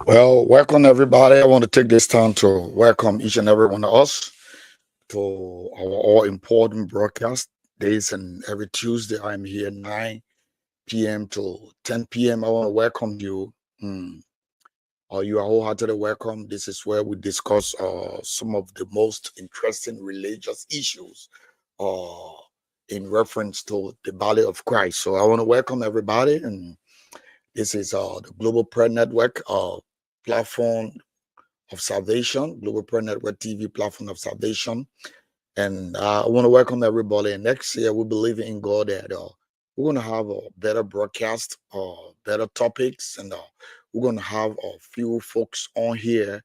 Well, welcome everybody. I want to take this time to welcome each and every one of us to our all important broadcast days, and every Tuesday I'm here 9 p.m. to 10 p.m. I want to welcome you. You are wholeheartedly welcome. This is where we discuss some of the most interesting religious issues uh, in reference to the body of Christ. So I want to welcome everybody, and this is the Global Prayer Network platform of salvation, Global Prayer Network TV platform of salvation. And I want to welcome everybody. And next year, we believe in God that we're going to have a better broadcast, better topics, and we're going to have a few folks on here,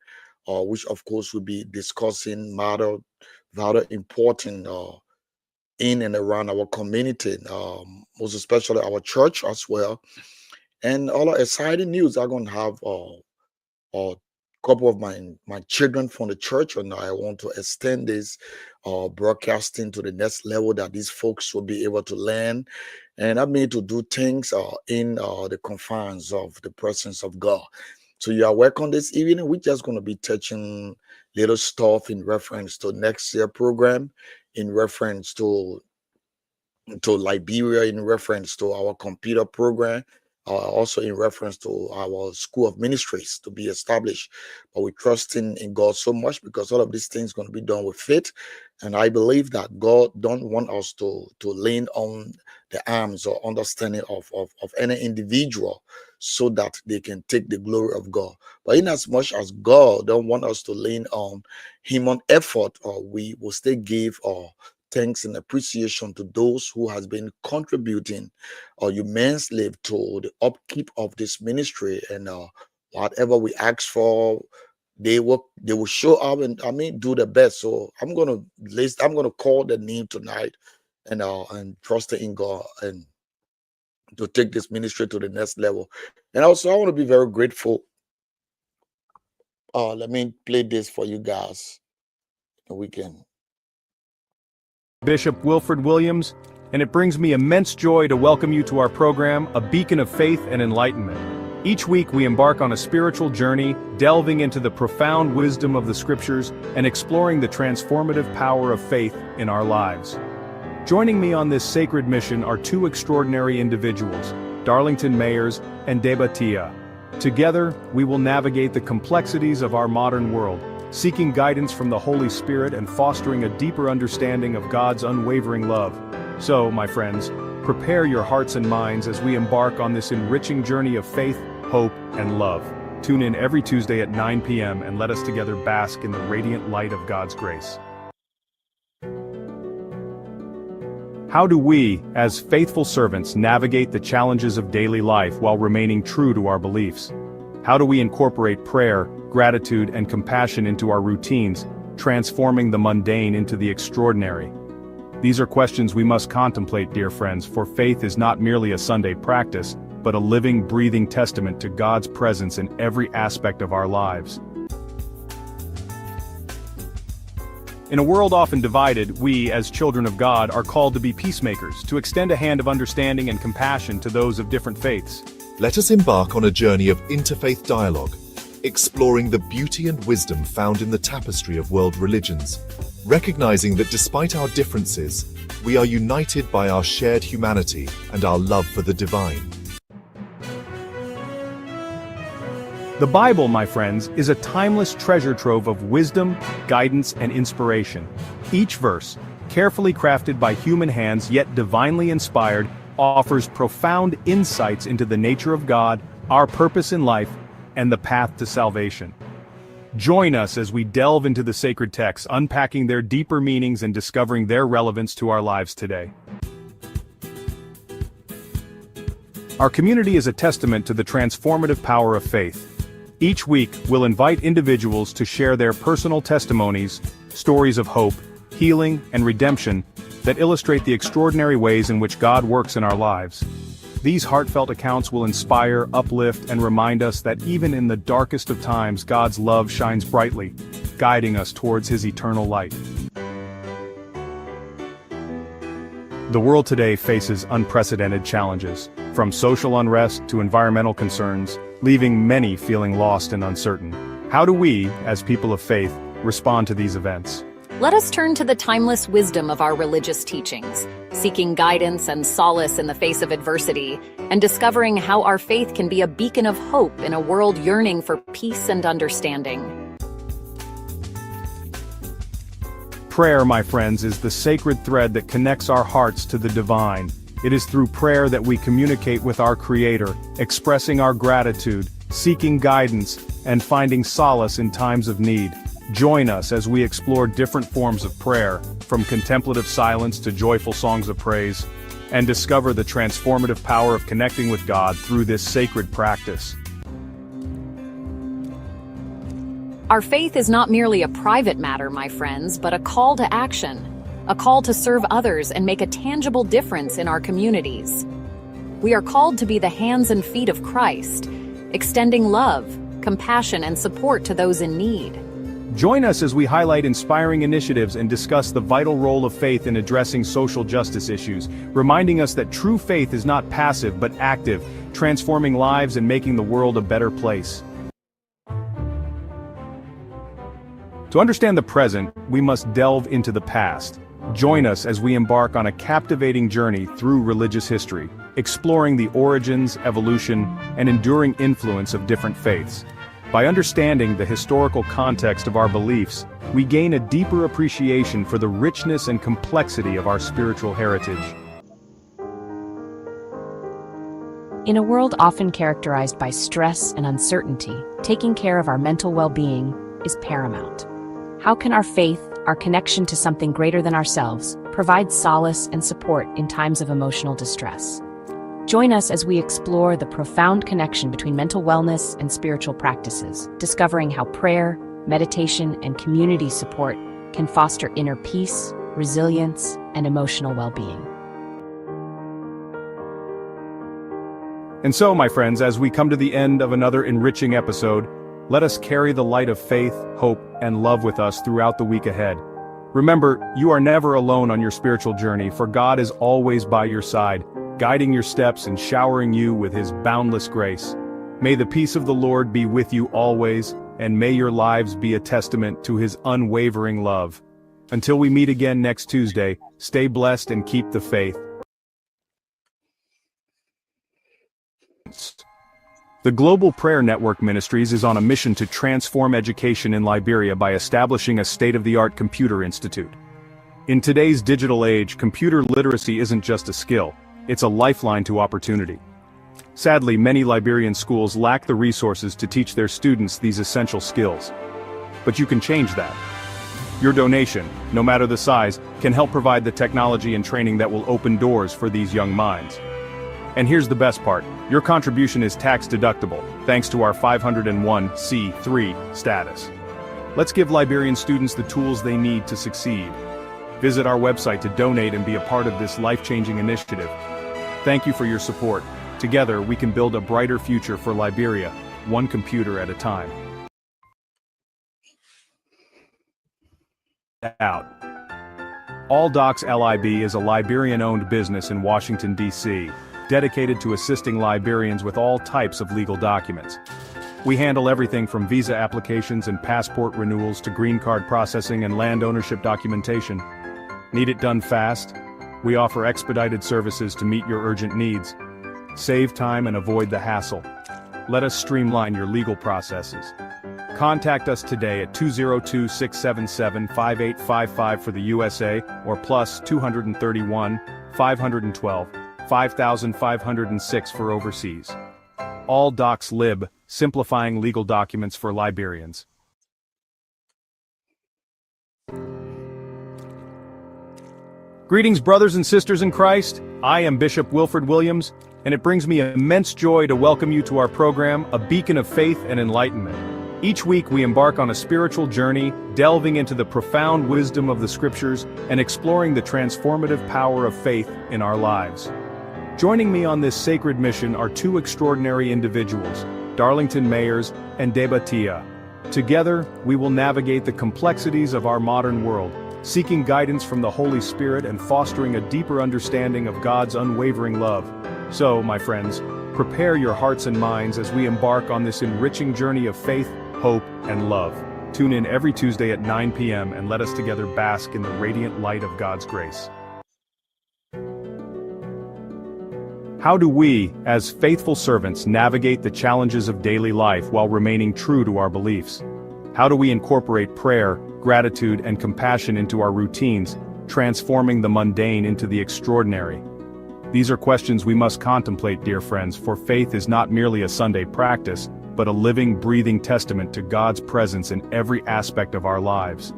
which of course will be discussing matter very important in and around our community, most especially our church as well. And all exciting news. I'm going to have a couple of my children from the church, and I want to extend this broadcasting to the next level, that these folks will be able to learn and I mean to do things in the confines of the presence of God. So you are welcome this evening. We're just going to be touching little stuff in reference to next year program, in reference to Liberia, in reference to our computer program, also in reference to our school of ministries to be established. But we trust in God so much, because all of these things going to be done with faith. And I believe that God don't want us to lean on the arms or understanding of any individual so that they can take the glory of God. But in as much as God don't want us to lean on him on effort, we will still give thanks and appreciation to those who has been contributing immensely to the upkeep of this ministry. And whatever we ask for, they will show up and do the best. So I'm gonna call the name tonight, and trust in God and to take this ministry to the next level. And also I want to be very grateful. Let me play this for you guys, and we can. Bishop Wilfred Williams, and it brings me immense joy to welcome you to our program, A Beacon of Faith and Enlightenment. Each week we embark on a spiritual journey, delving into the profound wisdom of the scriptures and exploring the transformative power of faith in our lives. Joining me on this sacred mission are two extraordinary individuals, Darlington Mayers and Deba Tia. Together, we will navigate the complexities of our modern world, seeking guidance from the Holy Spirit and fostering a deeper understanding of God's unwavering love. So, my friends, prepare your hearts and minds as we embark on this enriching journey of faith, hope, and love. Tune in every Tuesday at 9 p.m. and let us together bask in the radiant light of God's grace. How do we, as faithful servants, navigate the challenges of daily life while remaining true to our beliefs? How do we incorporate prayer, gratitude, and compassion into our routines, transforming the mundane into the extraordinary? These are questions we must contemplate, dear friends, for faith is not merely a Sunday practice, but a living, breathing testament to God's presence in every aspect of our lives. In a world often divided, we, as children of God, are called to be peacemakers, to extend a hand of understanding and compassion to those of different faiths. Let us embark on a journey of interfaith dialogue, exploring the beauty and wisdom found in the tapestry of world religions, recognizing that despite our differences, we are united by our shared humanity and our love for the divine. The Bible, my friends, is a timeless treasure trove of wisdom, guidance, and inspiration. Each verse, carefully crafted by human hands yet divinely inspired, offers profound insights into the nature of God, our purpose in life, and the path to salvation. Join us as we delve into the sacred texts, unpacking their deeper meanings and discovering their relevance to our lives today. Our community is a testament to the transformative power of faith. Each week, we'll invite individuals to share their personal testimonies, stories of hope, healing, and redemption, that illustrate the extraordinary ways in which God works in our lives. These heartfelt accounts will inspire, uplift, and remind us that even in the darkest of times, God's love shines brightly, guiding us towards His eternal light. The world today faces unprecedented challenges, from social unrest to environmental concerns, leaving many feeling lost and uncertain. How do we, as people of faith, respond to these events? Let us turn to the timeless wisdom of our religious teachings, seeking guidance and solace in the face of adversity, and discovering how our faith can be a beacon of hope in a world yearning for peace and understanding. Prayer, my friends, is the sacred thread that connects our hearts to the divine. It is through prayer that we communicate with our Creator, expressing our gratitude, seeking guidance, and finding solace in times of need. Join us as we explore different forms of prayer, from contemplative silence to joyful songs of praise, and discover the transformative power of connecting with God through this sacred practice. Our faith is not merely a private matter, my friends, but a call to action, a call to serve others and make a tangible difference in our communities. We are called to be the hands and feet of Christ, extending love, compassion, and support to those in need. Join us as we highlight inspiring initiatives and discuss the vital role of faith in addressing social justice issues, reminding us that true faith is not passive but active, transforming lives and making the world a better place. To understand the present, we must delve into the past. Join us as we embark on a captivating journey through religious history, exploring the origins, evolution, and enduring influence of different faiths. By understanding the historical context of our beliefs, we gain a deeper appreciation for the richness and complexity of our spiritual heritage. In a world often characterized by stress and uncertainty, taking care of our mental well-being is paramount. How can our faith, our connection to something greater than ourselves, provide solace and support in times of emotional distress? Join us as we explore the profound connection between mental wellness and spiritual practices, discovering how prayer, meditation, and community support can foster inner peace, resilience, and emotional well-being. And so, my friends, as we come to the end of another enriching episode, let us carry the light of faith, hope, and love with us throughout the week ahead. Remember, you are never alone on your spiritual journey, for God is always by your side, guiding your steps and showering you with His boundless grace. May the peace of the Lord be with you always, and may your lives be a testament to His unwavering love. Until we meet again next Tuesday, stay blessed and keep the faith. The Global Prayer Network Ministries is on a mission to transform education in Liberia by establishing a state-of-the-art computer institute. In today's digital age, computer literacy isn't just a skill, it's a lifeline to opportunity. Sadly, many Liberian schools lack the resources to teach their students these essential skills. But you can change that. Your donation, no matter the size, can help provide the technology and training that will open doors for these young minds. And here's the best part, your contribution is tax deductible, thanks to our 501c3 status. Let's give Liberian students the tools they need to succeed. Visit our website to donate and be a part of this life-changing initiative. Thank you for your support. Together, we can build a brighter future for Liberia, one computer at a time. Out. All Docs LIB is a Liberian-owned business in Washington, D.C., dedicated to assisting Liberians with all types of legal documents. We handle everything from visa applications and passport renewals to green card processing and land ownership documentation. Need it done fast? We offer expedited services to meet your urgent needs. Save time and avoid the hassle. Let us streamline your legal processes. Contact us today at 202-677-5855 for the USA or plus 231 512 5506 for overseas. All Docs Lib, simplifying legal documents for Liberians. Greetings, brothers and sisters in Christ. I am Bishop Wilford Williams, and it brings me immense joy to welcome you to our program, A Beacon of Faith and Enlightenment. Each week we embark on a spiritual journey, delving into the profound wisdom of the scriptures and exploring the transformative power of faith in our lives. Joining me on this sacred mission are two extraordinary individuals, Darlington Mayers and Debatia. Together, we will navigate the complexities of our modern world, seeking guidance from the Holy Spirit and fostering a deeper understanding of God's unwavering love. So, my friends, prepare your hearts and minds as we embark on this enriching journey of faith, hope, and love. Tune in every Tuesday at 9 p.m. and let us together bask in the radiant light of God's grace. How do we, as faithful servants, navigate the challenges of daily life while remaining true to our beliefs? How do we incorporate prayer, gratitude, and compassion into our routines, transforming the mundane into the extraordinary? These are questions we must contemplate, dear friends, for faith is not merely a Sunday practice, but a living, breathing testament to God's presence in every aspect of our lives.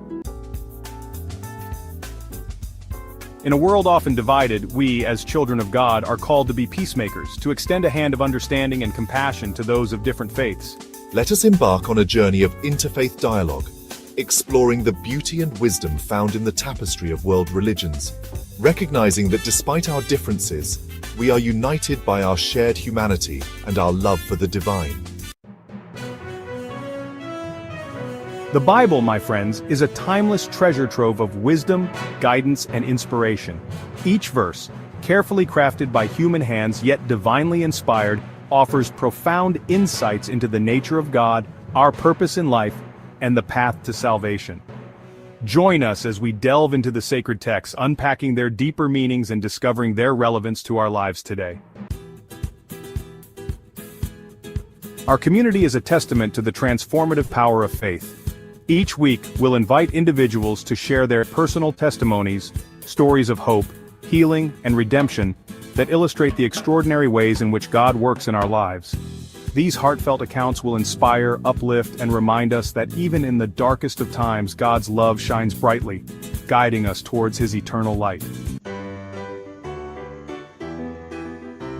In a world often divided, we, as children of God, are called to be peacemakers, to extend a hand of understanding and compassion to those of different faiths. Let us embark on a journey of interfaith dialogue, exploring the beauty and wisdom found in the tapestry of world religions, recognizing that despite our differences, we are united by our shared humanity and our love for the divine. The Bible, my friends, is a timeless treasure trove of wisdom, guidance, and inspiration. Each verse, carefully crafted by human hands yet divinely inspired, offers profound insights into the nature of God, our purpose in life, and the path to salvation. Join us as we delve into the sacred texts, unpacking their deeper meanings and discovering their relevance to our lives today. Our community is a testament to the transformative power of faith. Each week, we'll invite individuals to share their personal testimonies, stories of hope, healing, and redemption that illustrate the extraordinary ways in which God works in our lives. These heartfelt accounts will inspire, uplift, and remind us that even in the darkest of times, God's love shines brightly, guiding us towards His eternal light.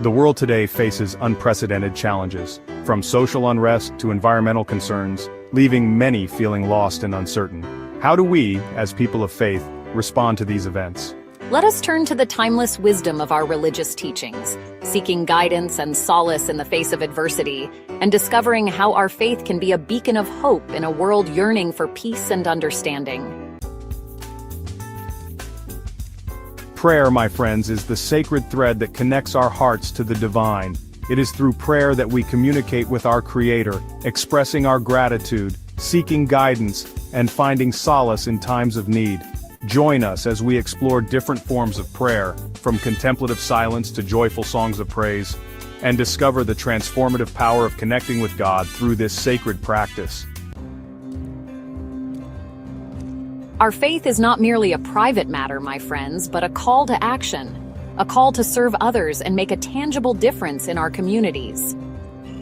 The world today faces unprecedented challenges, from social unrest to environmental concerns, leaving many feeling lost and uncertain. How do we, as people of faith, respond to these events? Let us turn to the timeless wisdom of our religious teachings, seeking guidance and solace in the face of adversity, and discovering how our faith can be a beacon of hope in a world yearning for peace and understanding. Prayer, my friends, is the sacred thread that connects our hearts to the divine. It is through prayer that we communicate with our Creator, expressing our gratitude, seeking guidance, and finding solace in times of need. Join us as we explore different forms of prayer, from contemplative silence to joyful songs of praise, and discover the transformative power of connecting with God through this sacred practice. Our faith is not merely a private matter, my friends, but a call to action. A call to serve others and make a tangible difference in our communities.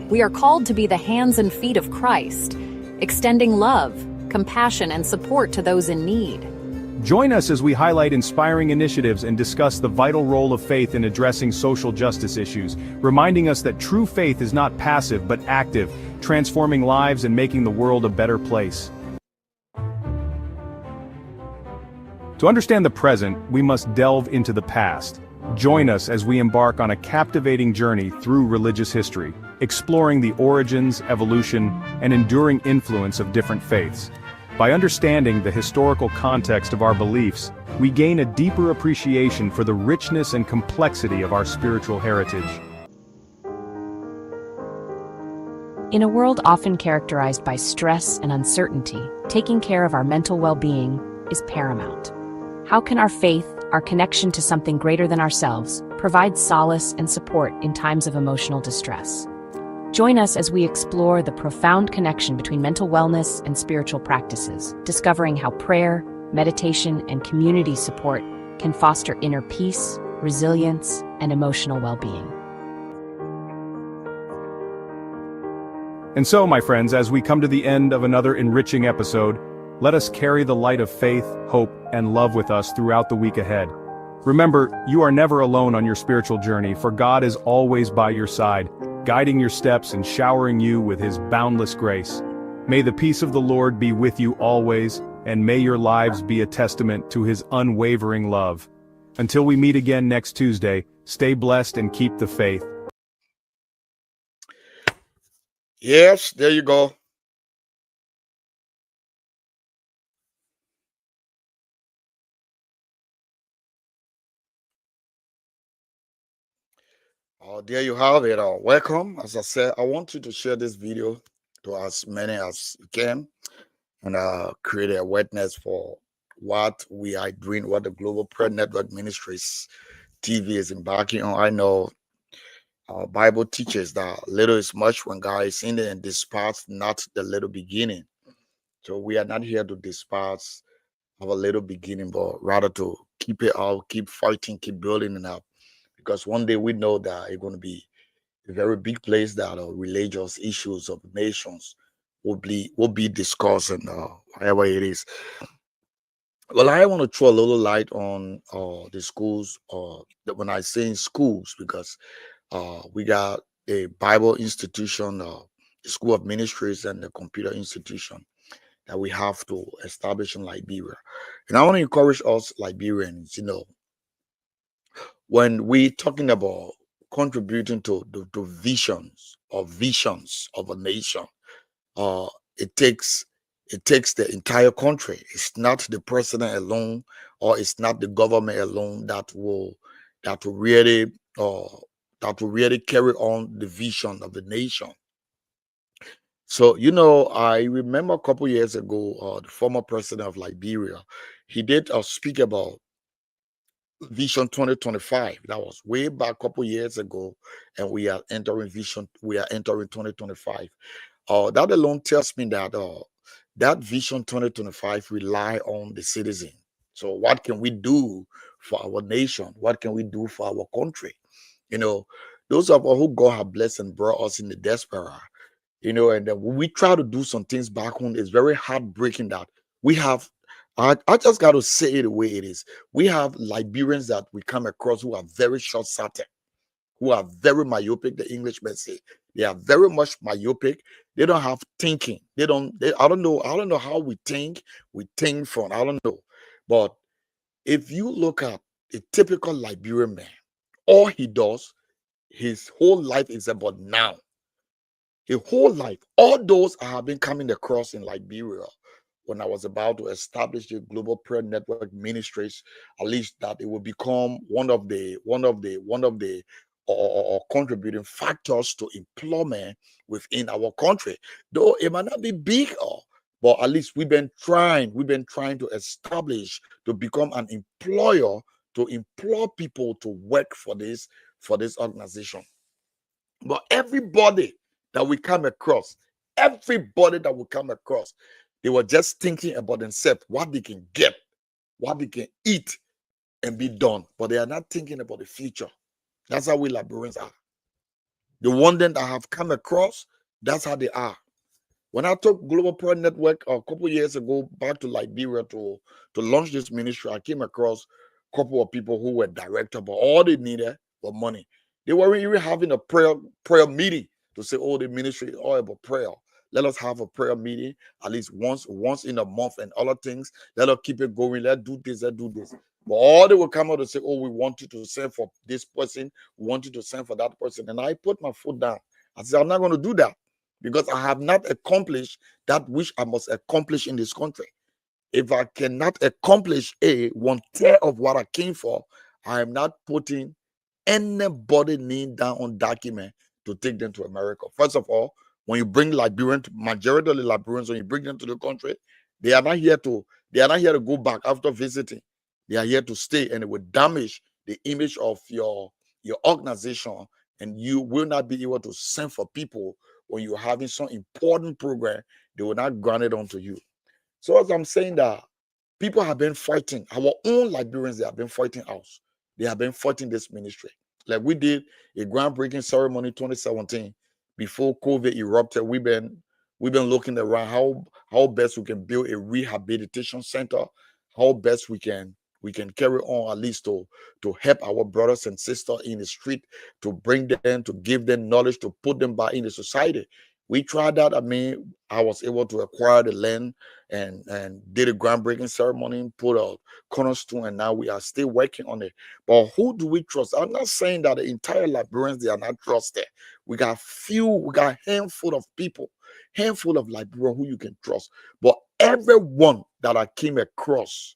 We are called to be the hands and feet of Christ, extending love, compassion, and support to those in need. Join us as we highlight inspiring initiatives and discuss the vital role of faith in addressing social justice issues, reminding us that true faith is not passive but active, transforming lives and making the world a better place. To understand the present, we must delve into the past. Join us as we embark on a captivating journey through religious history, exploring the origins, evolution, and enduring influence of different faiths. By understanding the historical context of our beliefs, we gain a deeper appreciation for the richness and complexity of our spiritual heritage. In a world often characterized by stress and uncertainty, taking care of our mental well-being is paramount. How can our faith, our connection to something greater than ourselves, provide solace and support in times of emotional distress? Join us as we explore the profound connection between mental wellness and spiritual practices, discovering how prayer, meditation, and community support can foster inner peace, resilience, and emotional well-being. And so, my friends, as we come to the end of another enriching episode, let us carry the light of faith, hope, and love with us throughout the week ahead. Remember, you are never alone on your spiritual journey, for God is always by your side, guiding your steps and showering you with His boundless grace. May the peace of the Lord be with you always, and may your lives be a testament to his unwavering love. Until we meet again next Tuesday, stay blessed and keep the faith. Yes, there you go. There you have it. Welcome. As I said, I want you to share this video to as many as you can and create a witness for what we are doing, what the Global Prayer Network Ministries TV is embarking on. I know our Bible teaches that little is much when God is in it, and despise not the little beginning. So we are not here to despise our little beginning, but rather to keep it out, keep fighting, keep building it up. Because one day we know that it's going to be a very big place that religious issues of nations will be discussed and whatever it is. Well, I want to throw a little light on the schools. When I say in schools, because we got a Bible institution, the School of Ministries, and the Computer Institution that we have to establish in Liberia. And I want to encourage us Liberians, when we talking about contributing to the visions of a nation, uh, it takes the entire country. It's not the president alone, or it's not the government alone that will really uh, that will really carry on the vision of the nation. So, I remember a couple years ago, the former president of Liberia, he did speak about Vision 2025. That was way back a couple years ago, and we are entering 2025. That alone tells me that that Vision 2025 rely on the citizen. So what can we do for our nation? What can we do for our country? You know, those of us who God have blessed and brought us in the diaspora, and then when we try to do some things back home, it's very heartbreaking that we have. I just got to say it the way it is. We have Liberians that we come across who are very short-sighted, who are very myopic. The Englishmen say they are very much myopic. They don't have thinking. I don't know. I don't know how we think. We think from. I don't know. But if you look at a typical Liberian man, all he does, his whole life is about now. A whole life. All those I have been coming across in Liberia when I was about to establish the Global Prayer Network Ministries, at least that it will become one of the or contributing factors to employment within our country. Though it might not be big, but at least we've been trying to establish to become an employer to employ people to work for this organization. But everybody that we come across, they were just thinking about themselves, what they can get, what they can eat, and be done. But they are not thinking about the future. That's how we Liberians are. The one that I have come across, that's how they are. When I took Global Prayer Network a couple years ago back to Liberia to launch this ministry, I came across a couple of people who were director, but all they needed was money. They weren't even having a prayer meeting to say, "Oh, the ministry is all about prayer. Let us have a prayer meeting at least once in a month and other things. Let us keep it going. Let's do this. Let's do this." But all they will come out and say, "Oh, we want you to send for this person. We want you to send for that person." And I put my foot down. I said, "I'm not going to do that, because I have not accomplished that which I must accomplish in this country. If I cannot accomplish one third of what I came for, I am not putting anybody name down on document to take them to America." First of all, when you bring majority of the Liberians, when you bring them to the country, they are not here to go back after visiting. They are here to stay, and it will damage the image of your organization, and you will not be able to send for people when you're having some important program. They will not grant it onto you. So as I'm saying that, people have been fighting. Our own Liberians, they have been fighting us. They have been fighting this ministry. Like we did a groundbreaking ceremony 2017 before COVID erupted. We've been looking around how best we can build a rehabilitation center, how best we can carry on at least to help our brothers and sisters in the street, to bring them, to give them knowledge, to put them back in the society. We tried that. I mean, I was able to acquire the land and did a groundbreaking ceremony, put a cornerstone, and now we are still working on it. But who do we trust? I'm not saying that the entire Liberians, they are not trusted. We got handful of people, handful of Liberians who you can trust. But everyone that I came across,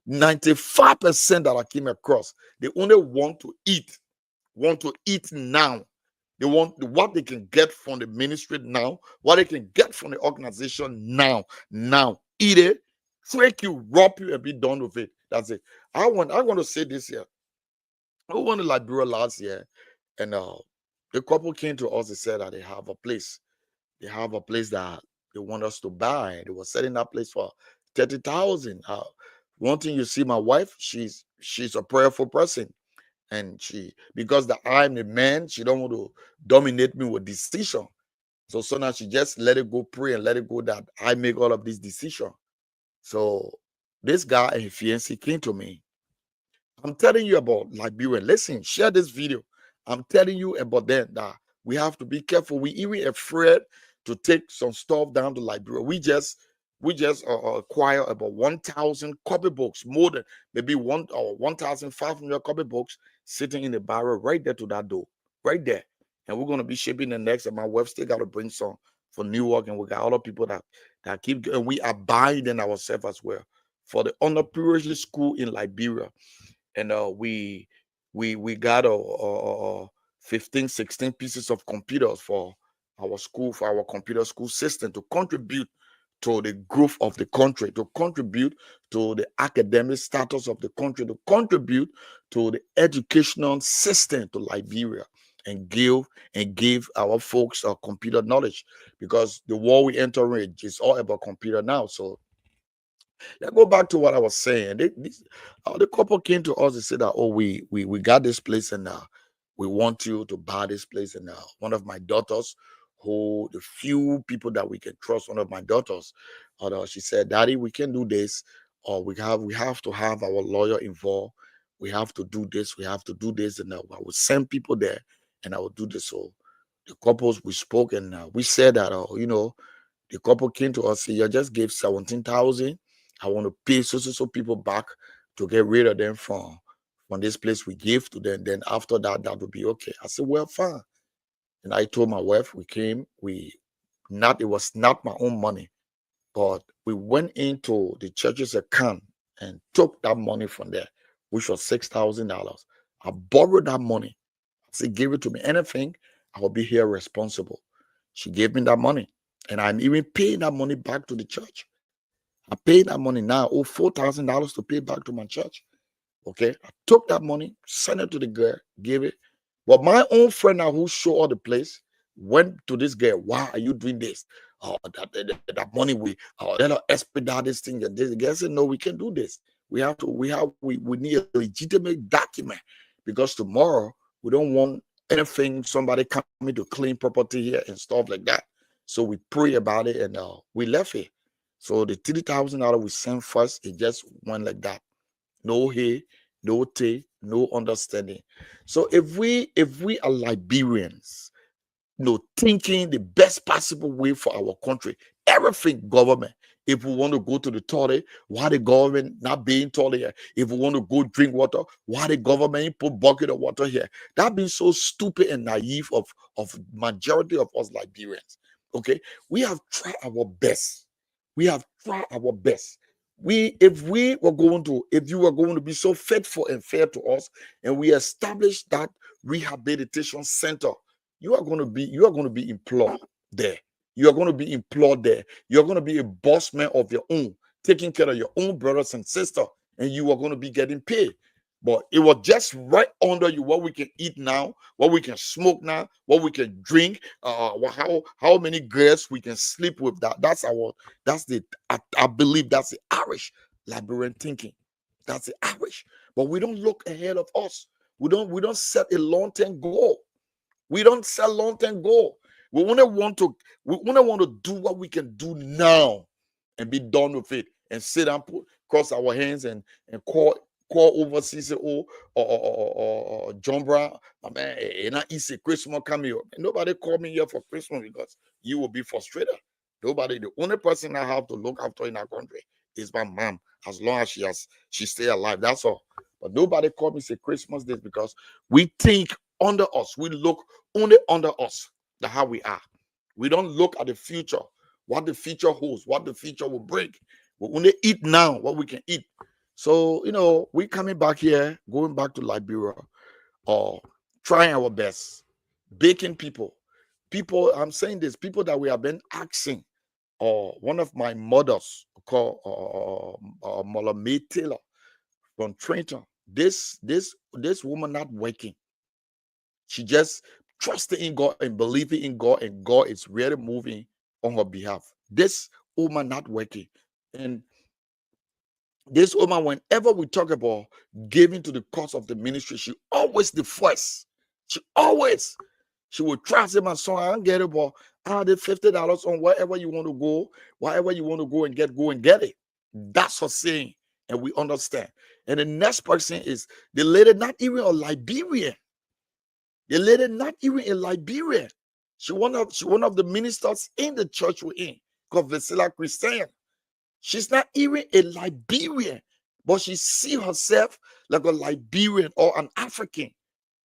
95% that I came across, they only want to eat now. They want what they can get from the ministry now, what they can get from the organization now. Now, eat it, trick you, rob you, and be done with it. That's it. I want to say this here. I went to Liberia last year, and the couple came to us. They said that they have a place. They have a place that they want us to buy. They were selling that place for 30,000. One thing, you see, my wife, she's a prayerful person, and because that I'm the man, she don't want to dominate me with decision. So now she just let it go, pray and let it go that I make all of these decisions. So this guy and his fiancée came to me. I'm telling you about Liberia. Listen, share this video. I'm telling you about them that we have to be careful. We even afraid to take some stuff down to Liberia. We just acquire about 1,000 copybooks, more than maybe 1,500 copybooks sitting in the barrel right there to that door, right there. And we're gonna be shipping the next. And my wife still got to bring some for Newark, and we got other people that keep. And we are buying them ourselves as well for the underprivileged school in Liberia. And we got 15 16 pieces of computers for our school, for our computer school system, to contribute to the growth of the country, to contribute to the academic status of the country, to contribute to the educational system to Liberia, and give our folks computer knowledge, because the world we enter in is all about computer now. So let's go back to what I was saying. The couple came to us and said that, oh, we got this place, and we want you to buy this place. And one of my daughters, who the few people that we can trust, one of my daughters, she said, Daddy, we can do this, or we have to have our lawyer involved. We have to do this. We have to do this, and I will send people there, and I will do this. So the couples, we spoke, and we said that, the couple came to us, said, you just gave 17,000. I want to pay so people back to get rid of them from this place we gave to them. Then after that, that would be okay. I said, well, fine. And I told my wife, it was not my own money, but we went into the church's account and took that money from there, which was $6,000. I borrowed that money. I said, give it to me. Anything, I will be here responsible. She gave me that money, and I'm even paying that money back to the church. I paid that money now, $4,000 to pay back to my church. Okay, I took that money, sent it to the girl, gave it. But my own friend now, who showed her the place, went to this girl. Why are you doing this? Oh, that money, let her expedite this thing. And this girl said, no, we can't do this. We need a legitimate document, because tomorrow we don't want anything, somebody coming to claim property here and stuff like that. So we pray about it, and we left it. So the $3,000 we sent first, it just went like that. No hey, no tay, no understanding. So if we are Liberians, thinking the best possible way for our country, everything government. If we want to go to the toilet, why the government not being toilet here? If we want to go drink water, why the government put bucket of water here? That being so stupid and naive of majority of us Liberians. Okay, we have tried our best. We have tried our best. If you were going to be so faithful and fair to us, and we establish that rehabilitation center, you are going to be employed there. You are going to be employed there. You're going to be a boss man of your own, taking care of your own brothers and sisters, and you are going to be getting paid. But it was just right under you, what we can eat now, what we can smoke now, what we can drink, how many girls we can sleep with. I believe that's the Irish Liberian thinking. That's the Irish. But we don't look ahead of us. We don't set a long-term goal. We don't set long-term goal. We only want to do what we can do now and be done with it, and sit and cross our hands and call overseas, or John Brown, my man, not easy Christmas coming. Nobody called me here for Christmas, because you will be frustrated. Nobody, the only person I have to look after in our country is my mom, as long as she stay alive. That's all. But nobody called me say Christmas this because we think under us. We look only under us. That's how we are. We don't look at the future, what the future holds, what the future will bring. We only eat now what we can eat. So, we coming back here, going back to Liberia, or trying our best, baking people. I'm saying this, people that we have been asking, or one of my mothers called Mother May Taylor from Trenton. This woman not working. She just trusting in God and believing in God, and God is really moving on her behalf. This woman not working. And this woman, whenever we talk about giving to the cause of the ministry, she always the first. She will trust him and so I don't get it, but I did $50 on wherever you want to go, wherever you want to go and get it. That's her saying, and we understand. And the next person is the lady, not even a Liberian. The lady, not even a Liberian. She one of the ministers in the church we're in, called Vesela Christian. She's not even a Liberian, but she see herself like a Liberian or an African.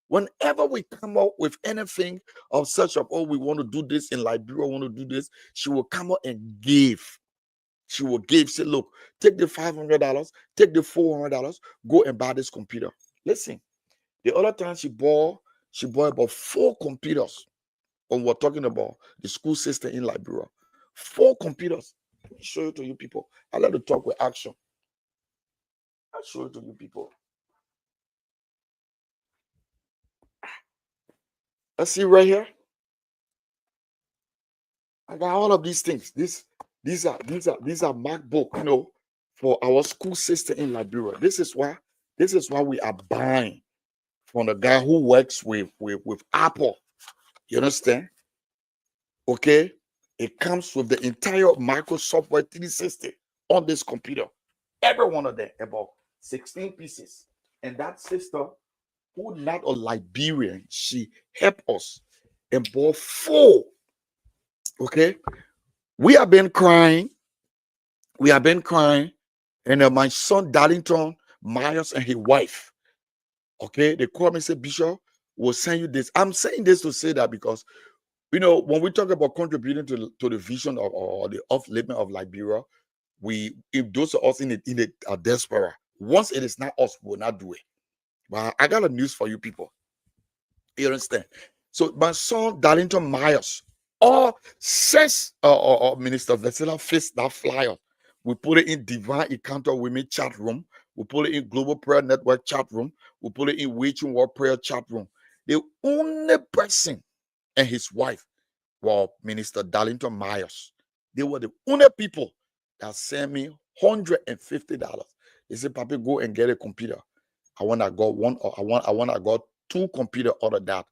Whenever we come up with anything of such of, oh, we want to do this in Liberia, want to do this, she will come out and give. She will give. Say, look, take the $500, take the $400, go and buy this computer. Listen, the other time she bought about 4 computers. When we're talking about the school system in Liberia, 4 computers. Let me show it to you people. I like to talk with action. I'll show it to you people. Let's see right here. I got all of these things. These are MacBook, for our school system in Liberia. This is why we are buying from the guy who works with Apple. You understand? Okay, it comes with the entire Microsoft 360 on this computer. Every one of them, about 16 pieces. And that sister, who not a Liberian, she helped us and bought 4. Okay, we have been crying. And my son Darlington Myers and his wife, okay, they called me and said, Bishop, we'll send you this. I'm saying this to say that because, when we talk about contributing to the vision or the upliftment of Liberia, if those of us in it are desperate, once it is not us, we will not do it. But I got a news for you people. You understand? So my son Darlington Myers, or since Minister Vesela faced that flyer, we put it in Divine Encounter Women chat room. We put it in Global Prayer Network chat room. We put it in Waging War Prayer chat room. The only person and his wife were Minister Darlington Myers. They were the only people that sent me $150. They said, Papa, go and get a computer. I got 2 computers out of that.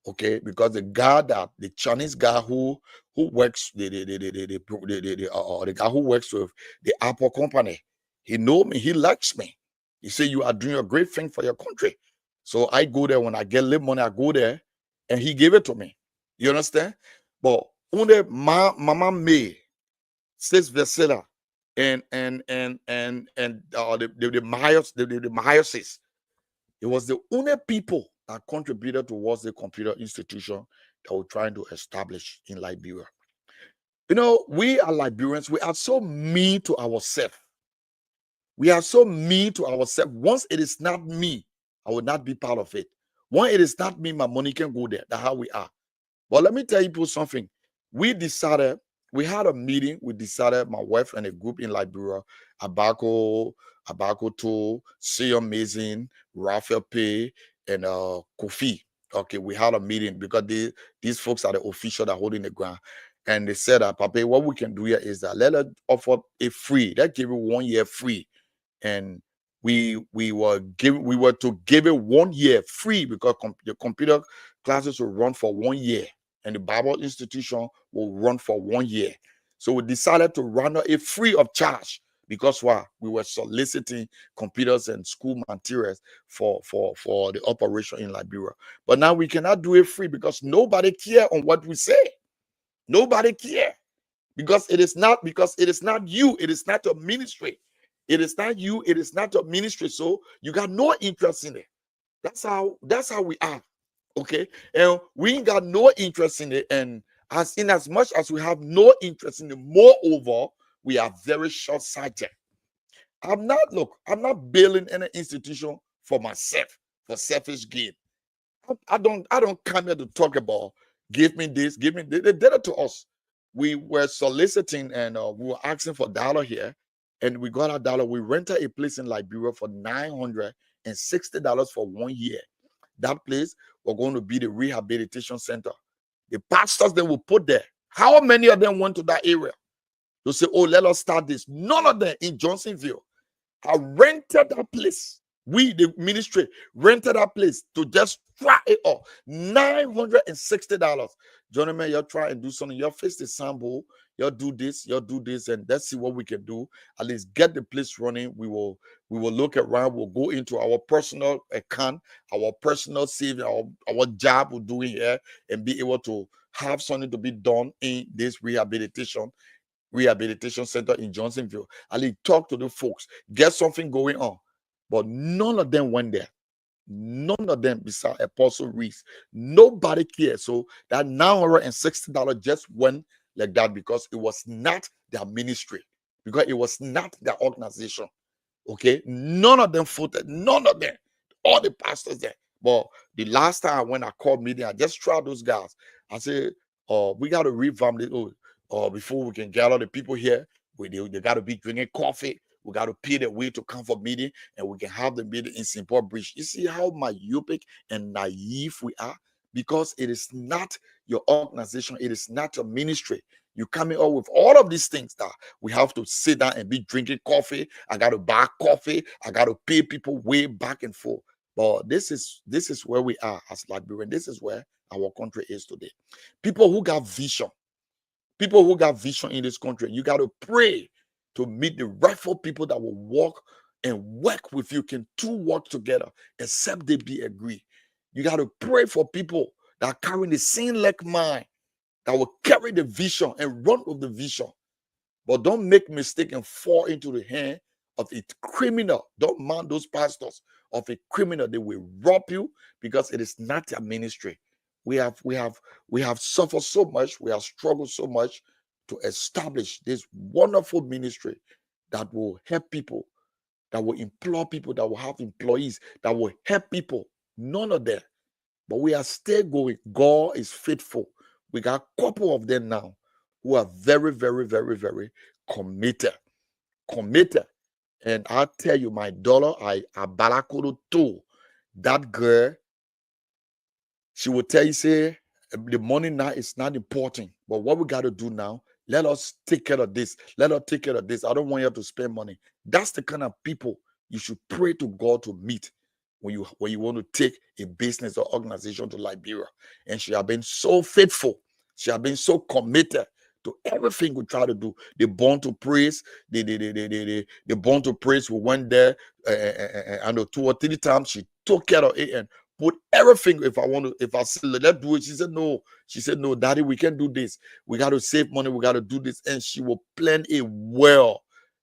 Okay, because the Chinese guy who works the guy who works with the Apple company, he know me, he likes me. He said, you are doing a great thing for your country. So I go there when I get little money, I go there, and he gave it to me. You understand? But only Mama May, Sis Vesela, and the Myerses, it was the only people that contributed towards the computer institution that we're trying to establish in Liberia. We are Liberians. We are so mean to ourselves. Once it is not me, I will not be part of it. Once it is not me, my money can go there. That's how we are. But let me tell you people something. We had a meeting. We decided, my wife and a group in Liberia, Abaco To, See Amazing, Raphael Pay, and Kofi. Okay, we had a meeting because these folks are the officials that are holding the ground. And they said that, Papa, what we can do here is that let us offer it free. Let's give it 1 year free. And we were to give it 1 year free because the computer classes will run for 1 year and the Bible institution will run for 1 year. So we decided to run it free of charge because we were soliciting computers and school materials for the operation in Liberia. But now we cannot do it free because nobody cares on what we say. Nobody care. Because it is not you, it is not your ministry. It is not you, it is not your ministry. So you got no interest in it. That's how we are. Okay. And we ain't got no interest in it. And as much as we have no interest in it, moreover, we are very short-sighted. I'm not building any institution for myself, for selfish gain. I don't come here to talk about give me this, give me this. They did it to us. We were soliciting and we were asking for dollar here, and we got a dollar. We rented a place in Liberia for $960 for 1 year. That place was going to be the rehabilitation center. The pastors they will put there. How many of them went to that area to say, "Oh, let us start this"? None of them in Johnsonville. I rented that place. We, the ministry, rented that place to just try it off. $960. Gentlemen, you'll try and do something. You'll face the sample. You'll do this, and let's see what we can do. At least get the place running. We will look around. We'll go into our personal account, our personal saving, our job we're doing here, and be able to have something to be done in this rehabilitation center in Johnsonville. And he talked to the folks, get something going on. But none of them went there. None of them beside Apostle Reese. Nobody cared. So that $960 just went like that because it was not their ministry, because it was not their organization. Okay, none of them voted, none of them, all the pastors there. But the last time when I called meeting, I just tried those guys. I said, we got to revamp it. Before we can gather the people here, they got to be drinking coffee. We got to pay their way to come for meeting, and we can have the meeting in Simple Bridge. You see how myopic and naive we are? Because it is not your organization, it is not your ministry. You coming up with all of these things that we have to sit down and be drinking coffee. I got to buy coffee. I got to pay people way back and forth. But this is where we are as Liberians. This is where our country is today. People who got vision in this country, you got to pray to meet the rightful people that will walk and work with you. Can two work together except they be agree? You got to pray for people that are carrying the same like mind, that will carry the vision and run with the vision. But don't make mistake and fall into the hand of a criminal. Don't mind those pastors of a criminal. They will rob you because it is not their ministry. We have suffered so much. We have struggled so much to establish this wonderful ministry that will help people, that will employ people, that will have employees, that will help people. None of them. But we are still going. God is faithful. We got a couple of them now who are very, very, very, very committed. And I tell you, my daughter, I balakodo too. That girl, she will tell you, say, the money now is not important. But what we got to do now, let us take care of this. Let us take care of this. I don't want you to spend money. That's the kind of people you should pray to God to meet when you want to take a business or organization to Liberia. And she has been so faithful. She has been so committed to everything we try to do. The Born to Praise, the Born to Praise, we went there and 2 or 3 times she took care of it and put everything. If I said let's do it, she said no. She said no, Daddy, we can't do this. We got to save money. We got to do this, and she will plan it well.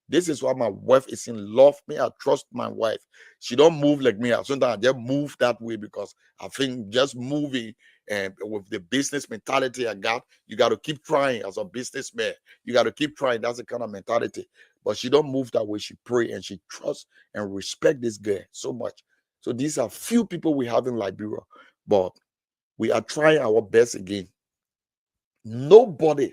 This is why my wife is in love. Me, I trust my wife. She don't move like me. Sometimes I just move that way because I think just moving and with the business mentality I got, you got to keep trying as a businessman. You got to keep trying. That's the kind of mentality. But she don't move that way. She pray and she trusts and respect this girl so much. So these are few people we have in Liberia, but we are trying our best again. Nobody,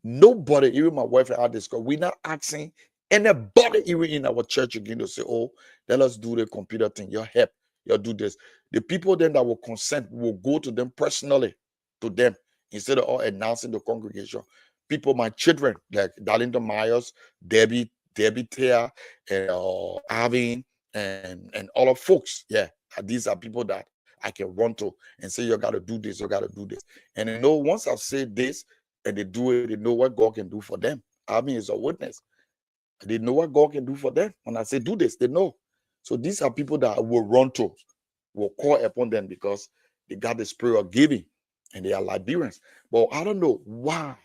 even my wife and I discuss, we're not asking anybody even in our church again to say, oh, let us do the computer thing. Your help, you'll do this. The people then that will consent will go to them personally, to them, instead of all announcing the congregation. People, my children, like Darlington Myers, Debbie Thea, and Arvin, and all of folks. Yeah, these are people that I can run to and say, you got to do this, you got to do this. And they know once I've said this and they do it, they know what God can do for them. Arvin is a witness. They know what God can do for them. When I say do this, they know. So these are people that I will run to, will call upon them because they got the spirit of giving and they are Liberians. But I don't know why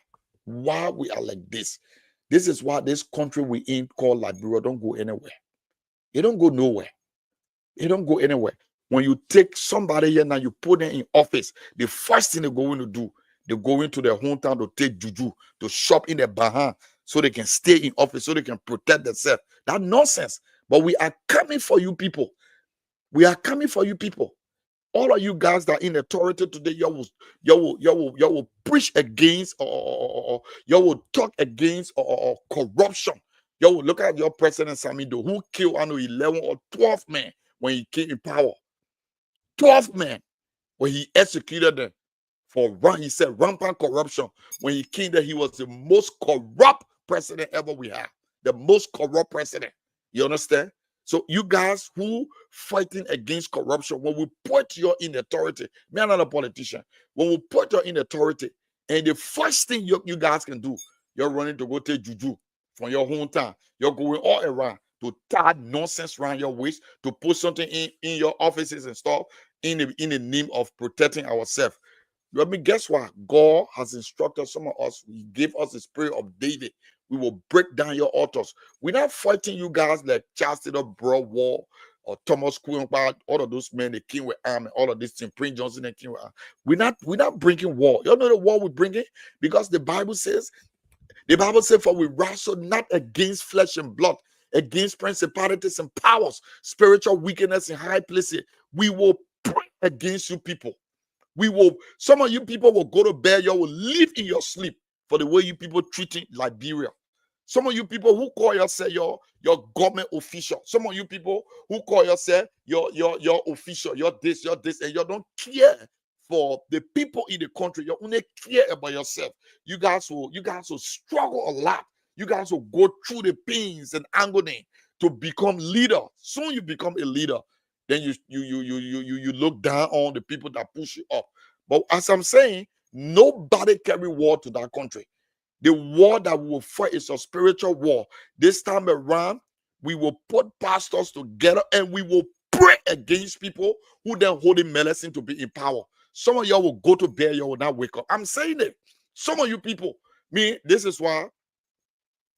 we are like this. This is why this country we in called Liberia don't go anywhere. It don't go nowhere. It don't go anywhere. When you take somebody here now, you put them in office, the first thing they're going to do, they're going to their hometown to take juju, to shop in their bahan, so they can stay in office, so they can protect themselves. That's nonsense. But we are coming for you people. We are coming for you people. All of you guys that are in authority today, you will preach against or you will talk against or corruption. You will look at your president Samido, who killed 11 or 12 men when he came in power. 12 men when he executed them for he said rampant corruption. When he came there, he was the most corrupt president ever we have. The most corrupt president. You understand? So you guys who fighting against corruption, when we put you in authority, me, I'm not a politician. When we put you in authority, and the first thing you guys can do, you're running to go take juju from your hometown. You're going all around to tie nonsense around your waist, to put something in your offices and stuff in the name of protecting ourselves. Let me guess what? God has instructed some of us. He gave us the spirit of David. We will break down your altars. We're not fighting you guys like Chastity Broad Wall or Thomas Quinn, all of those men, the king with arm, and all of this thing, Prince Johnson and king with arm. We're not bringing war. You know the war we're bringing? Because the Bible says, for we wrestle not against flesh and blood, against principalities and powers, spiritual wickedness in high places. We will pray against you people. Some of you people will go to bed, you will live in your sleep for the way you people treating Liberia. Some of you people who call yourself your government official. Some of you people who call yourself your official, your this, and you don't care for the people in the country. You only care about yourself. You guys will struggle a lot. You guys will go through the pains and agony to become leader. Soon you become a leader. Then you look down on the people that push you up. But as I'm saying, nobody carry war to that country. The war that we will fight is a spiritual war. This time around, we will put pastors together and we will pray against people who then holding medicine to be in power. Some of y'all will go to bed, you will not wake up. I'm saying it. Some of you people, this is why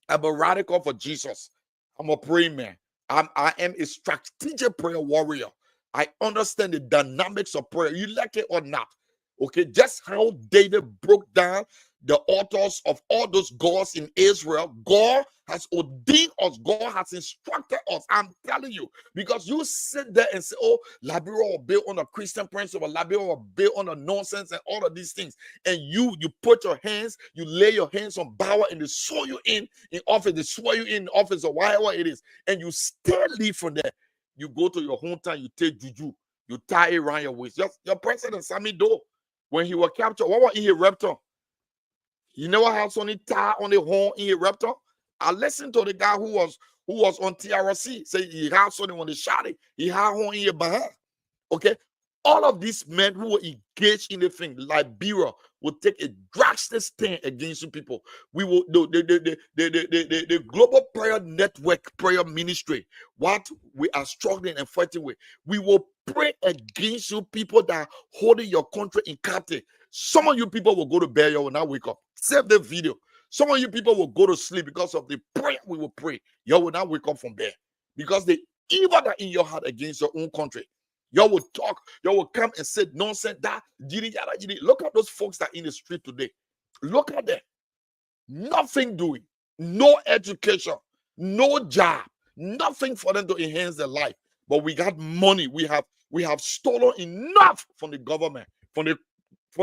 I'm a radical for Jesus. I'm a praying man. I am a strategic prayer warrior. I understand the dynamics of prayer. You like it or not. Okay, just how David broke down the altars of all those gods in Israel. God has ordained us. God has instructed us. I'm telling you, because you sit there and say, oh, Liberia will build on a Christian principle. Liberia will build on a nonsense and all of these things. And you put your hands, you lay your hands on power and they swear you in office. They swear you in office or whatever it is. And you still leave from there. You go to your hometown, you take juju. You tie it around your waist. Your president, Sammy Doe, when he was captured, what was in his raptor? You never had Sonny tie on the horn in a raptor. I listened to the guy who was on TRC say he had something on the shotty. He had horn in your behind. Okay, all of these men who were engaged in the thing, Liberia will take a drastic stand against you people. We will the global prayer network, prayer ministry. What we are struggling and fighting with, we will pray against you people that are holding your country in captive. Some of you people will go to bed, you will not wake up. Save the video. Some of you people will go to sleep because of the prayer we will pray. You will not wake up from bed because the evil that in your heart against your own country. You will talk. You will come and say nonsense. Look at those folks that are in the street today. Look at them. Nothing doing. No education. No job. Nothing for them to enhance their life. But we got money. We have stolen enough from the government, from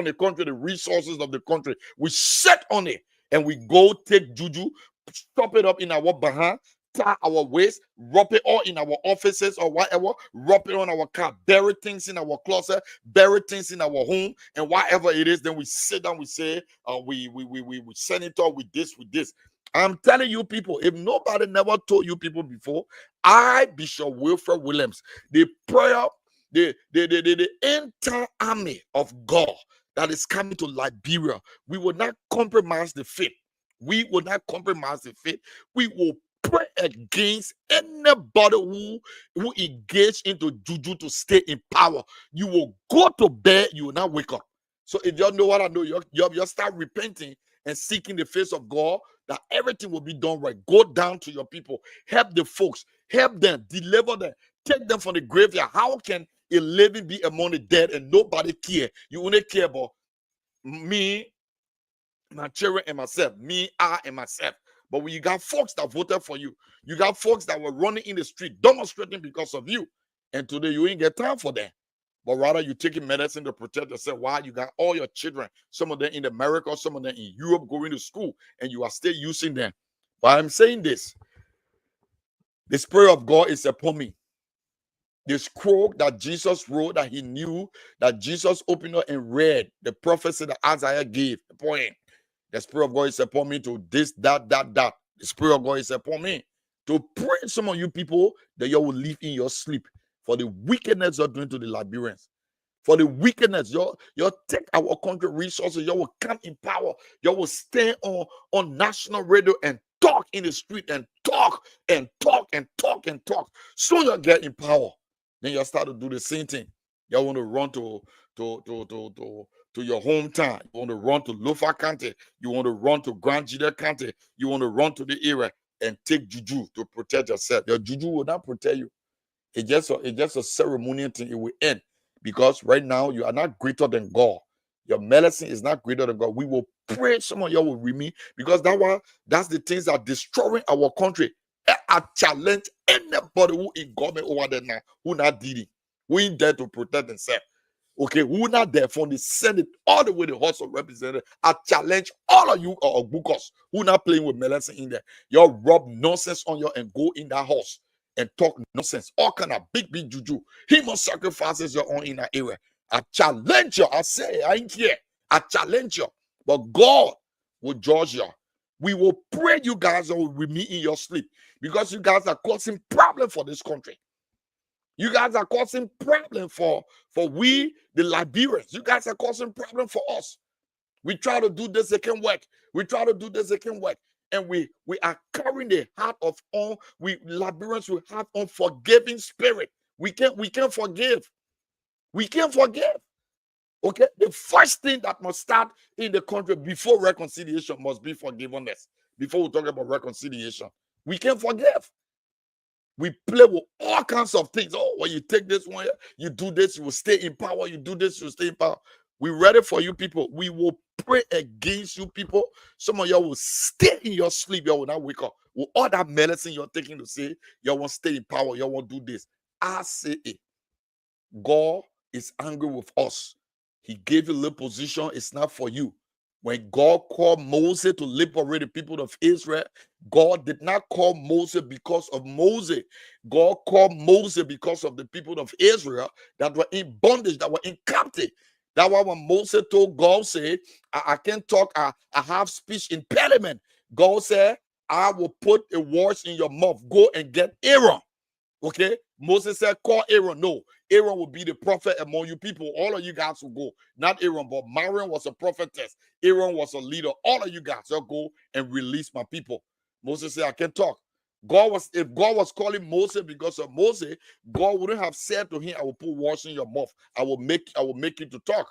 the country, the resources of the country. We sit on it and we go take juju, stop it up in our bahan, tie our waist, rub it all in our offices or whatever, rub it on our car, bury things in our closet, bury things in our home, and whatever it is, then we sit down, we say, we senator with this. I'm telling you people, if nobody never told you people before, I, Bishop Wilfred Williams, the prayer, the entire army of God that is coming to Liberia, we will not compromise the faith. We will not compromise the faith. We will pray against anybody who engage into juju to stay in power. You will go to bed, you will not wake up. So if you know what I know, you start repenting and seeking the face of God, that everything will be done right. Go down to your people, help the folks, help them, deliver them, take them from the graveyard. How can a living be among the dead and nobody care? You only care about me, my children, and myself. Me, I, and myself. But when you got folks that voted for you, you got folks that were running in the street, demonstrating because of you, and today you ain't get time for them. But rather you taking medicine to protect yourself. Why? You got all your children, some of them in America, some of them in Europe, going to school, and you are still using them. But I'm saying this: the Spirit of God is upon me. The scroll that Jesus wrote, that he knew, that Jesus opened up and read, the prophecy that Isaiah gave upon him. The Spirit of God is upon me to this, that. The Spirit of God is upon me to pray some of you people that you will live in your sleep for the wickedness you're doing to the Liberians. For the wickedness, you take our country resources, you will come in power, you will stand on national radio and talk in the street and talk and talk and talk and talk. Soon you get in power. Then you start to do the same thing. You want to run to your hometown. You want to run to Lofa County. You want to run to Grand Jida County. You want to run to the area and take juju to protect yourself. Your juju will not protect you. It's just a ceremonial thing. It will end. Because right now you are not greater than God. Your medicine is not greater than God. We will pray some of you will remain, because that's the things that are destroying our country. I challenge anybody who in government over there now, who not did it, who ain't there to protect themselves. Okay, who not there from the Senate all the way to the House of Representatives. I challenge all of you bookers who not playing with medicine in there. You rub nonsense on you and go in that house and talk nonsense, all kind of big juju, human sacrifices you're on in that area. I challenge you. I say, I ain't here. I challenge you. But God will judge you. We will pray you guys will remain in your sleep, because you guys are causing problem for this country. You guys are causing problem for we, the Liberians. You guys are causing problem for us. We try to do this, they can work. We try to do this, they can work. And we are carrying the heart of all we Liberians will have unforgiving spirit. We can't forgive. We can't forgive. Okay, the first thing that must start in the country before reconciliation must be forgiveness. Before we talk about reconciliation, we can't forgive. We play with all kinds of things. Oh, when you take this one, you do this, you will stay in power. You do this, you will stay in power. We're ready for you people. We will pray against you people. Some of y'all will stay in your sleep. Y'all will not wake up. With all that medicine you're taking to say, y'all want to stay in power. Y'all want to do this. I say it. God is angry with us. He gave you the position. It's not for you. When God called Moses to liberate the people of Israel, God did not call Moses because of Moses. God called Moses because of the people of Israel that were in bondage, that were in captivity. That's why when Moses told God, say, I can't talk, I have speech impediment. God said, I will put a words in your mouth. Go and get Aaron. Okay, Moses said, call Aaron. No, Aaron will be the prophet among you people. All of you guys will go. Not Aaron, but Miriam was a prophetess. Aaron was a leader. All of you guys will go and release my people. Moses said, I can't talk. If God was calling Moses because of Moses, God wouldn't have said to him, I will put words in your mouth. I will make you to talk.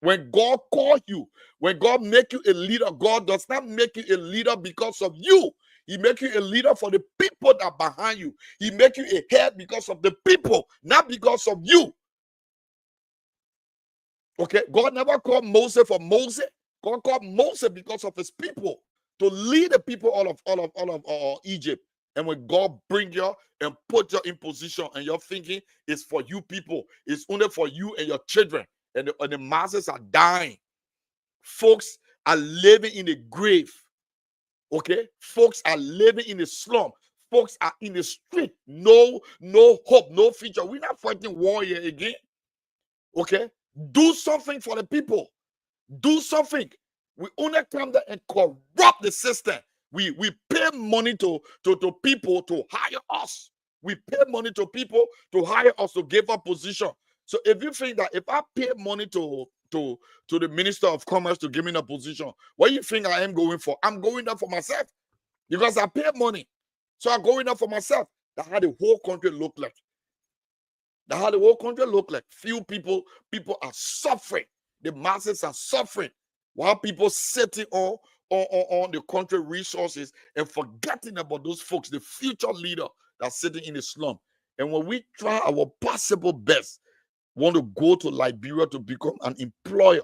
When God called you, when God make you a leader, God does not make you a leader because of you. He make you a leader for the people that are behind you. He make you a head because of the people, not because of you. Okay, God never called Moses for Moses. God called Moses because of his people, to lead the people all of Egypt. And when God bring you and put you in position, and you're thinking it's for you people, it's only for you and your children, and the masses are dying. Folks are living in the grave. Okay, folks are living in the slum. Folks are in the street. No hope, no future. We're not fighting war here again. Okay, do something for the people. Do something. We only come there and corrupt the system. We pay money to people to hire us. We pay money to people to hire us, to give up position. So if you think that if I pay money to the Minister of Commerce to give me a position, what do you think I am going for? I'm going there for myself, because I pay money. So I'm going there for myself. That's how the whole country look like. That's how the whole country look like. Few people are suffering. The masses are suffering while people sitting on the country resources and forgetting about those folks, the future leader that's sitting in the slum. And when we try our possible best, want to go to Liberia to become an employer,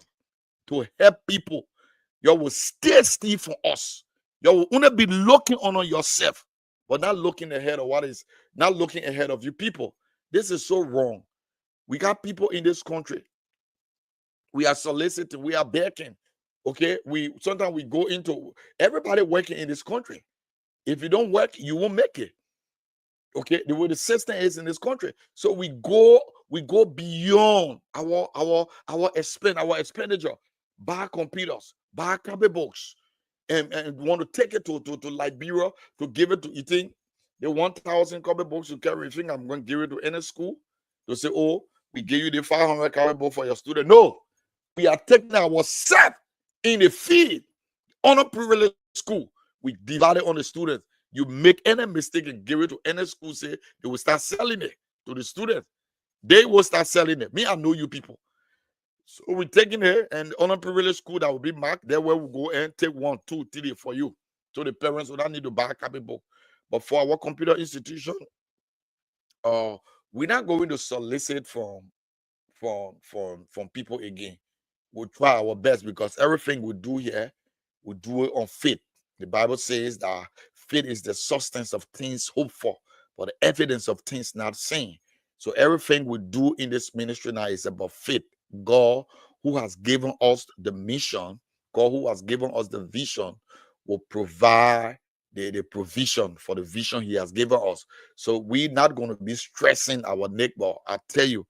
to help people, you will stay still for us. You will only be looking on yourself, but not looking ahead of not looking ahead of you people. This is so wrong. We got people in this country. We are soliciting, we are begging. Okay, sometimes we go into everybody working in this country. If you don't work, you won't make it. Okay, the way the system is in this country. So we go beyond our expenditure, buy computers, buy copy books, and want to take it to Liberia to give it to, you think the 1,000 copy books you carry, you think I'm going to give it to any school to say, oh, we give you the 500 copy book for your student? No, we are taking ourselves in the field, underprivileged school. We divide it on the students. You make any mistake and give it to any school, say they will start selling it to the students. They will start selling it. Me, I know you people. So we're taking it, and underprivileged school that will be marked, there where we go and take 1, 2, 3 for you. So the parents will not need to buy a copy book. But for our computer institution, we're not going to solicit from people again. We'll try our best, because everything we do here, we do it on faith. The Bible says that faith is the substance of things hoped for, but the evidence of things not seen. So everything we do in this ministry now is about faith. God, who has given us the mission, God, who has given us the vision, will provide the provision for the vision he has given us. So we're not going to be stressing our neighbor. I tell you,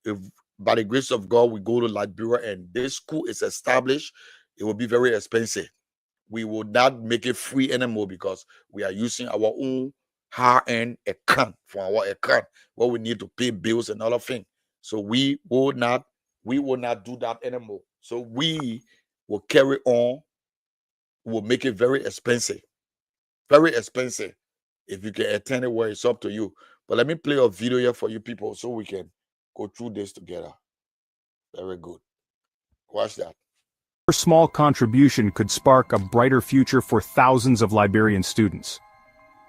if by the grace of God we go to Liberia and this school is established, it will be very expensive. We will not make it free anymore, because we are using our own high-end account from our account where we need to pay bills and other things. So we will not do that anymore. So we will carry on. We'll make it very expensive. Very expensive. If you can attend it, where it's up to you. But let me play a video here for you people so we can go through this together. Very good. Watch that. Your small contribution could spark a brighter future for thousands of Liberian students.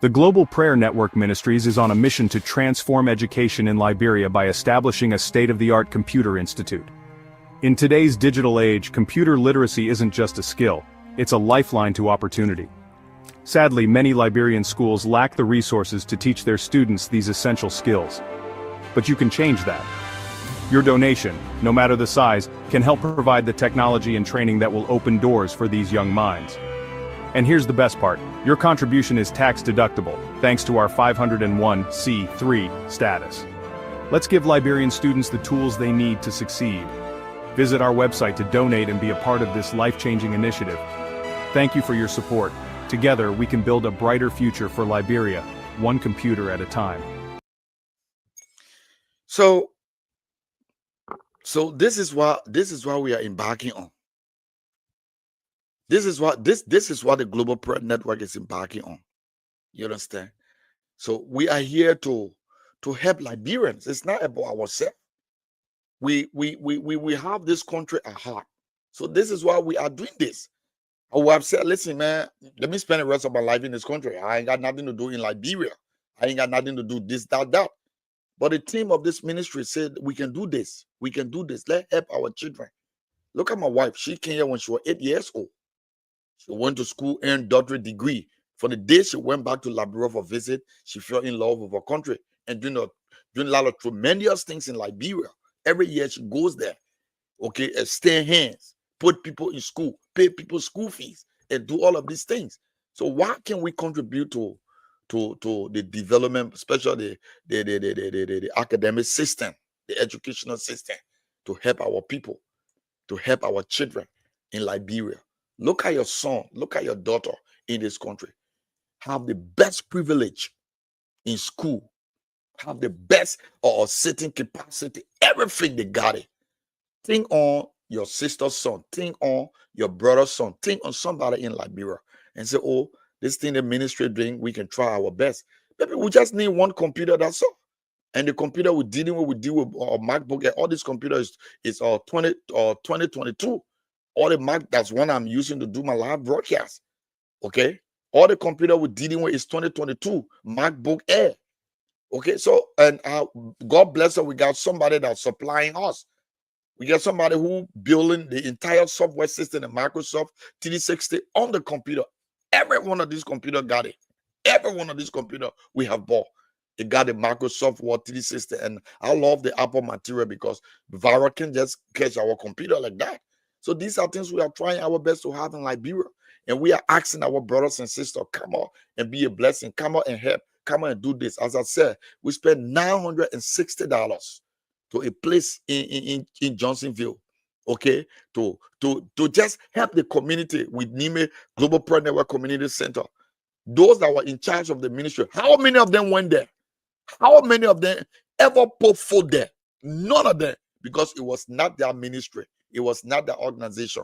The Global Prayer Network Ministries is on a mission to transform education in Liberia by establishing a state-of-the-art computer institute. In today's digital age, computer literacy isn't just a skill, it's a lifeline to opportunity. Sadly, many Liberian schools lack the resources to teach their students these essential skills. But you can change that. Your donation, no matter the size, can help provide the technology and training that will open doors for these young minds. And here's the best part, your contribution is tax deductible, thanks to our 501c3 status. Let's give Liberian students the tools they need to succeed. Visit our website to donate and be a part of this life-changing initiative. Thank you for your support. Together, we can build a brighter future for Liberia, one computer at a time. So this is what we are embarking on. This is what the Global Prayer Network is embarking on. You understand? So we are here to help Liberians. It's not about ourselves. We have this country at heart. So this is why we are doing this. I would have said, listen, man, let me spend the rest of my life in this country. I ain't got nothing to do in Liberia. I ain't got nothing to do this, that. But the team of this ministry said, we can do this. We can do this. Let's help our children. Look at my wife. She came here when she was 8 years old. She went to school, earned doctorate degree. For the day she went back to Liberia for visit, she fell in love with her country and doing a lot of tremendous things in Liberia. Every year she goes there, okay, and stay hands, put people in school, pay people school fees, and do all of these things. So why can we contribute to the development, especially the academic system, the educational system, to help our people, to help our children in Liberia? Look at your son, look at your daughter in this country. Have the best privilege in school, have the best or sitting capacity, everything they got it. Think on your sister's son, think on your brother's son, think on somebody in Liberia and say, oh, this thing the ministry doing, we can try our best. Maybe we just need one computer, that's all. And the computer we deal with MacBook Air. All these computers is 2022. All the Mac, that's one I'm using to do my live broadcast. Okay, all the computer we're dealing with is 2022 MacBook Air. Okay, so and God bless us, we got somebody that's supplying us. We got somebody who building the entire software system in Microsoft 360 on the computer. Every one of these computers got it. Every one of these computers we have bought. It got the Microsoft Word 360. And I love the Apple material because virus can just catch our computer like that. So these are things we are trying our best to have in Liberia. And we are asking our brothers and sisters, come on and be a blessing. Come on and help. Come on and do this. As I said, we spent $960 to a place in Johnsonville, okay, to just help the community with Nime Global Prayer Network Community Center. Those that were in charge of the ministry, how many of them went there? How many of them ever put foot there? None of them, because it was not their ministry. It was not their organization.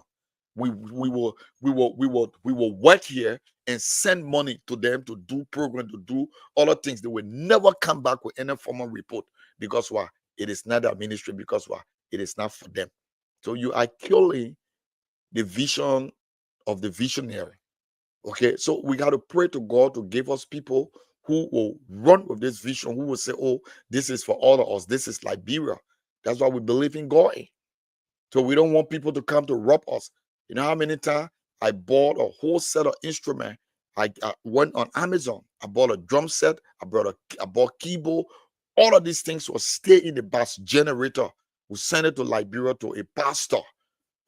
We will work here and send money to them to do program, to do other things. They will never come back with any formal report, because why? It is not their ministry, because why? It is not for them. So you are killing the vision of the visionary. Okay, so we got to pray to God to give us people who will run with this vision, who will say, oh, this is for all of us. This is Liberia. That's why we believe in God. So we don't want people to come to rob us. You know how many times I bought a whole set of instruments? I went on Amazon. I bought a drum set. I bought keyboard. All of these things will stay in the bus generator. We sent it to Liberia to a pastor.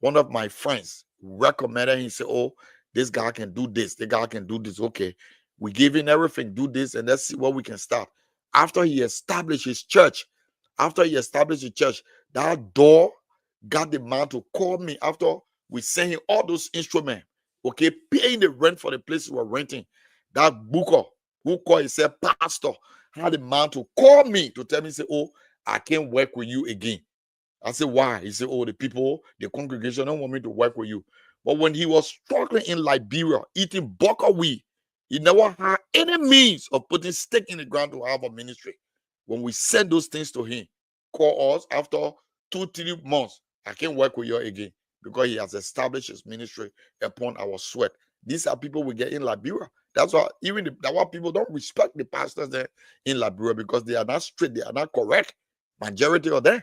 One of my friends recommended. He said, oh, this guy can do this. The guy can do this. Okay, we give him everything. Do this, and let's see what we can start. After he established his church, that door got the man to call me after we sent him all those instruments. Okay, paying the rent for the place we were renting. That booker who called himself pastor had the man to call me to tell me, say, oh, I can't work with you again. I said, why? He said, oh, the congregation don't want me to work with you. But when he was struggling in Liberia, eating buckwheat, he never had any means of putting stake in the ground to have a ministry. When we send those things to him, call us after 2-3 months, I can't work with you again, because he has established his ministry upon our sweat. These are people we get in Liberia. That's why that's why people don't respect the pastors there in Liberia, because they are not straight, they are not correct. Majority of them,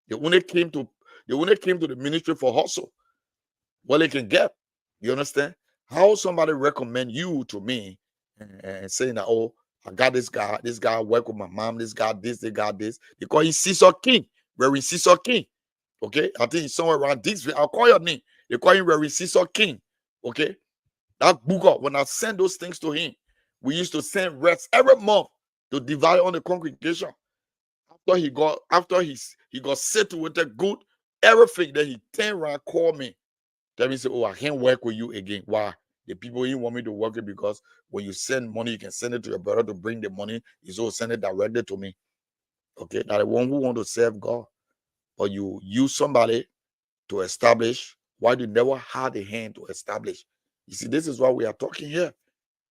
they only came to the ministry for hustle. What they can get. You understand? How somebody recommend you to me and saying that, oh, I got this guy work with my mom, this guy this. They call him Cecil King, Reverend Cecil King. Okay, I think he's somewhere around this. I'll call your name. They call him Reverend Cecil King. Okay, that booker, when I send those things to him, we used to send rest every month to divide on the congregation. After he got situated good, everything, then he turned around, called me. Tell me, say, oh, I can't work with you again. Why? The people didn't want me to work it, because when you send money, you can send it to your brother to bring the money. He's also send it directly to me. Okay, now the one who want to serve God, but you use somebody to establish what you never had a hand to establish. You see, this is why we are talking here.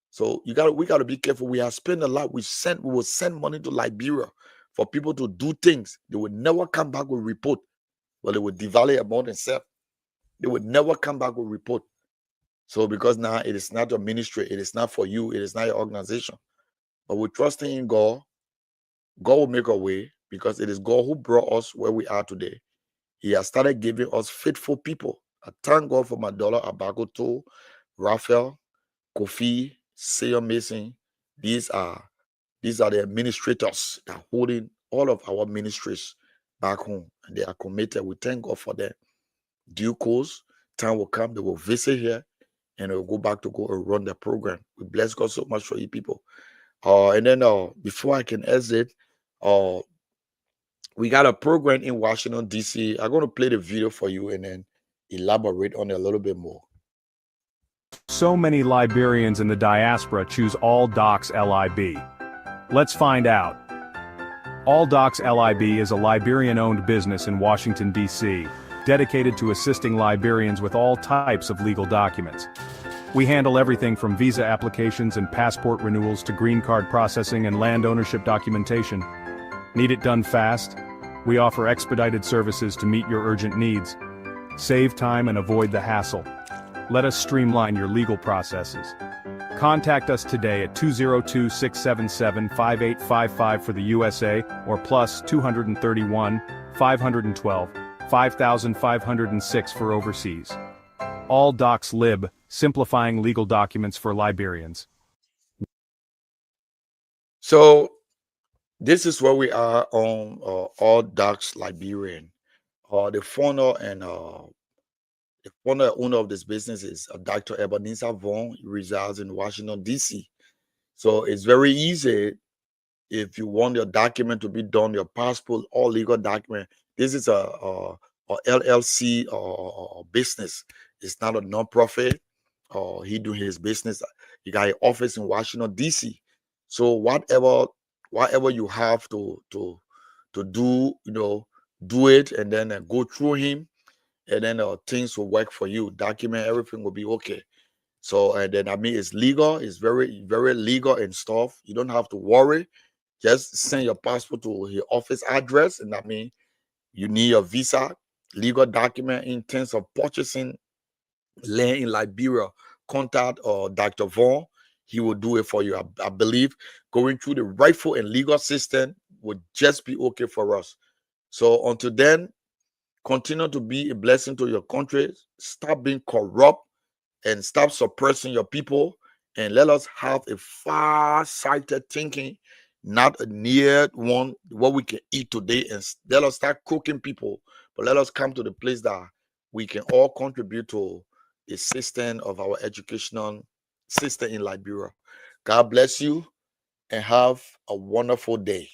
So we got to be careful. We have spent a lot. We will send money to Liberia for people to do things. They will never come back with report, but they will devalue about themselves. They would never come back with report. So because now it is not your ministry, it is not for you, it is not your organization. But we're trusting in God. God will make a way, because it is God who brought us where we are today. He has started giving us faithful people. I thank God for my daughter Abakoto, Raphael, Kofi, Sayo Mason. These are the administrators that are holding all of our ministries back home, and they are committed. We thank God for them. Due course, time will come, they will visit here, and they'll go back to go and run the program. We bless God so much for you people. And then before I can exit, we got a program in Washington, D.C. I'm going to play the video for you and then elaborate on it a little bit more. So many Liberians in the diaspora choose All Docs LIB. Let's find out. All Docs LIB is a Liberian-owned business in Washington, D.C., dedicated to assisting Liberians with all types of legal documents. We handle everything from visa applications and passport renewals to green card processing and land ownership documentation. Need it done fast? We offer expedited services to meet your urgent needs. Save time and avoid the hassle. Let us streamline your legal processes. Contact us today at 202-677-5855 for the USA or plus 231-512-5506 for overseas. All Docs Lib, simplifying legal documents for Liberians. So this is where we are on All Docs Liberian. The founder and owner of this business is Dr. Ebenezer Vaughn. He resides in Washington, D.C. So it's very easy if you want your document to be done, your passport, all legal document. This is a LLC or business. It's not a non-profit. He doing his business. He got an office in Washington, D.C. So whatever you have to do, do it, and then go through him, and then things will work for you. Document, everything will be okay. So and then it's legal. It's very, very legal and stuff. You don't have to worry. Just send your passport to his office address, and you need a visa, legal document in terms of purchasing land in Liberia. Contact Dr. Vaughn. He will do it for you. I believe going through the rightful and legal system would just be okay for us. So until then, continue to be a blessing to your country. Stop being corrupt and stop suppressing your people. And let us have a far-sighted thinking, not a near one, what we can eat today. And let us start cooking people. But let us come to the place that we can all contribute to the system of our educational system in Liberia. God bless you and have a wonderful day.